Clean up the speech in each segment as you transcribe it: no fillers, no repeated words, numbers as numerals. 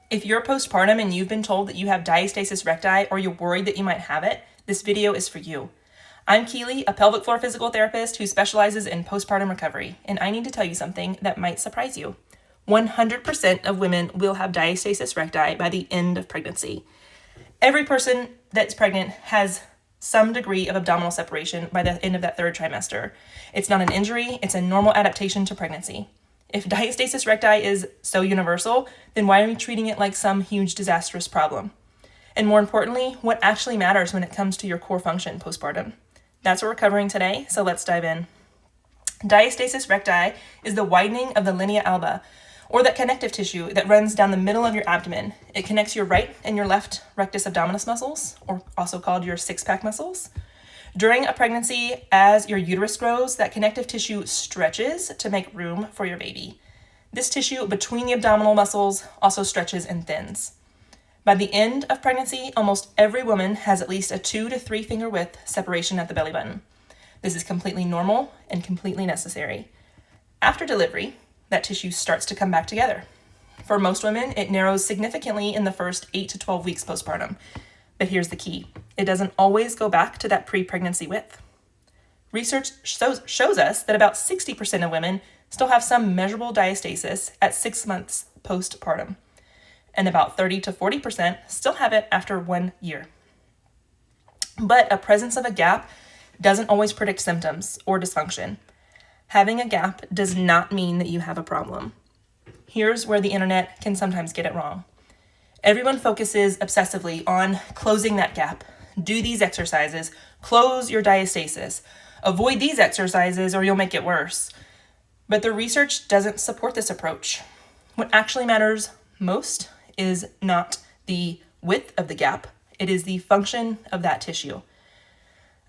If you're postpartum and you've been told that you have diastasis recti or you're worried that you might have it, this video is for you. I'm Keely, a pelvic floor physical therapist who specializes in postpartum recovery, and I need to tell you something that might surprise you. 100% of women will have diastasis recti by the end of pregnancy. Every person that's pregnant has some degree of abdominal separation by the end of that third trimester. It's not an injury, it's a normal adaptation to pregnancy. If diastasis recti is so universal, then why are we treating it like some huge disastrous problem? And more importantly, what actually matters when it comes to your core function postpartum? That's what we're covering today, so let's dive in. Diastasis recti is the widening of the linea alba, or that connective tissue that runs down the middle of your abdomen. It connects your right and your left rectus abdominis muscles, or also called your six-pack muscles. During a pregnancy, as your uterus grows, that connective tissue stretches to make room for your baby. This tissue between the abdominal muscles also stretches and thins. By the end of pregnancy, almost every woman has at least a 2 to 3 finger width separation at the belly button. This is completely normal and completely necessary. After delivery, that tissue starts to come back together. For most women, it narrows significantly in the first 8 to 12 weeks postpartum. But here's the key. It doesn't always go back to that pre-pregnancy width. Research shows us that about 60% of women still have some measurable diastasis at 6 months postpartum, and about 30 to 40% still have it after 1 year. But a presence of a gap doesn't always predict symptoms or dysfunction. Having a gap does not mean that you have a problem. Here's where the internet can sometimes get it wrong. Everyone focuses obsessively on closing that gap. Do these exercises, close your diastasis. Avoid these exercises or you'll make it worse. But the research doesn't support this approach. What actually matters most is not the width of the gap, it is the function of that tissue.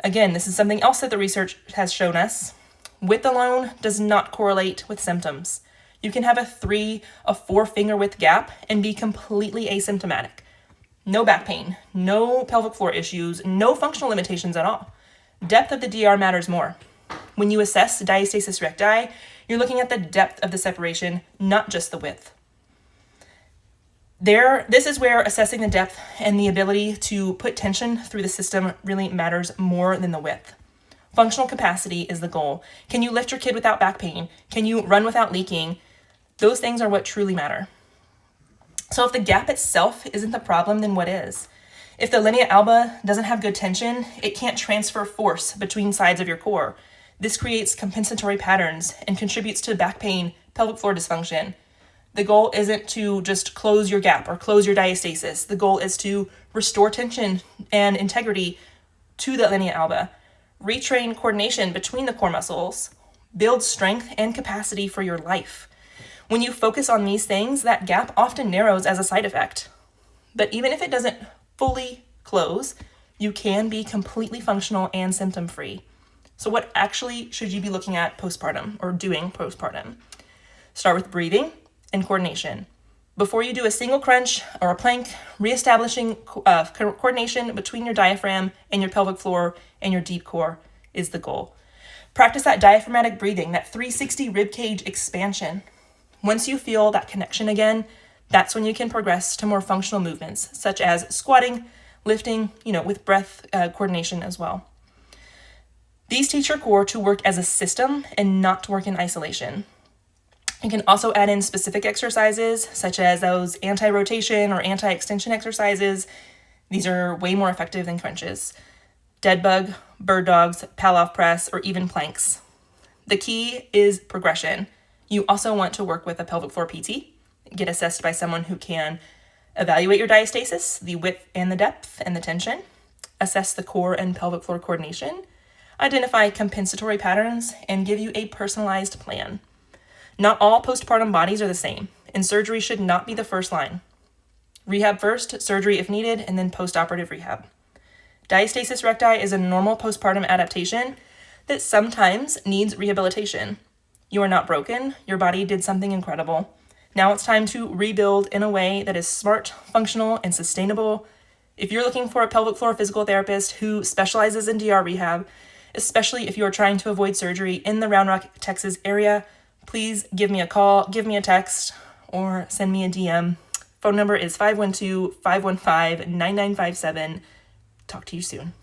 Again, this is something else that the research has shown us. Width alone does not correlate with symptoms. You can have a 3 or 4 finger width gap and be completely asymptomatic. No back pain, no pelvic floor issues, no functional limitations at all. Depth of the DR matters more. When you assess diastasis recti, you're looking at the depth of the separation, not just the width. This is where assessing the depth and the ability to put tension through the system really matters more than the width. Functional capacity is the goal. Can you lift your kid without back pain? Can you run without leaking? Those things are what truly matter. So if the gap itself isn't the problem, then what is? If the linea alba doesn't have good tension, it can't transfer force between sides of your core. This creates compensatory patterns and contributes to back pain, pelvic floor dysfunction. The goal isn't to just close your gap or close your diastasis. The goal is to restore tension and integrity to the linea alba, retrain coordination between the core muscles, build strength and capacity for your life. When you focus on these things, that gap often narrows as a side effect. But even if it doesn't fully close, you can be completely functional and symptom-free. So what actually should you be looking at postpartum or doing postpartum? Start with breathing and coordination. Before you do a single crunch or a plank, reestablishing coordination between your diaphragm and your pelvic floor and your deep core is the goal. Practice that diaphragmatic breathing, that 360 rib cage expansion. Once you feel that connection again, that's when you can progress to more functional movements, such as squatting, lifting, with breath coordination as well. These teach your core to work as a system and not to work in isolation. You can also add in specific exercises, such as those anti-rotation or anti-extension exercises. These are way more effective than crunches. Dead bug, bird dogs, Pallof press, or even planks. The key is progression. You also want to work with a pelvic floor PT, get assessed by someone who can evaluate your diastasis, the width and the depth and the tension, assess the core and pelvic floor coordination, identify compensatory patterns, and give you a personalized plan. Not all postpartum bodies are the same, and surgery should not be the first line. Rehab first, surgery if needed, and then postoperative rehab. Diastasis recti is a normal postpartum adaptation that sometimes needs rehabilitation. You are not broken. Your body did something incredible. Now it's time to rebuild in a way that is smart, functional, and sustainable. If you're looking for a pelvic floor physical therapist who specializes in DR rehab, especially if you are trying to avoid surgery in the Round Rock, Texas area, please give me a call, give me a text, or send me a DM. Phone number is 512-515-9957. Talk to you soon.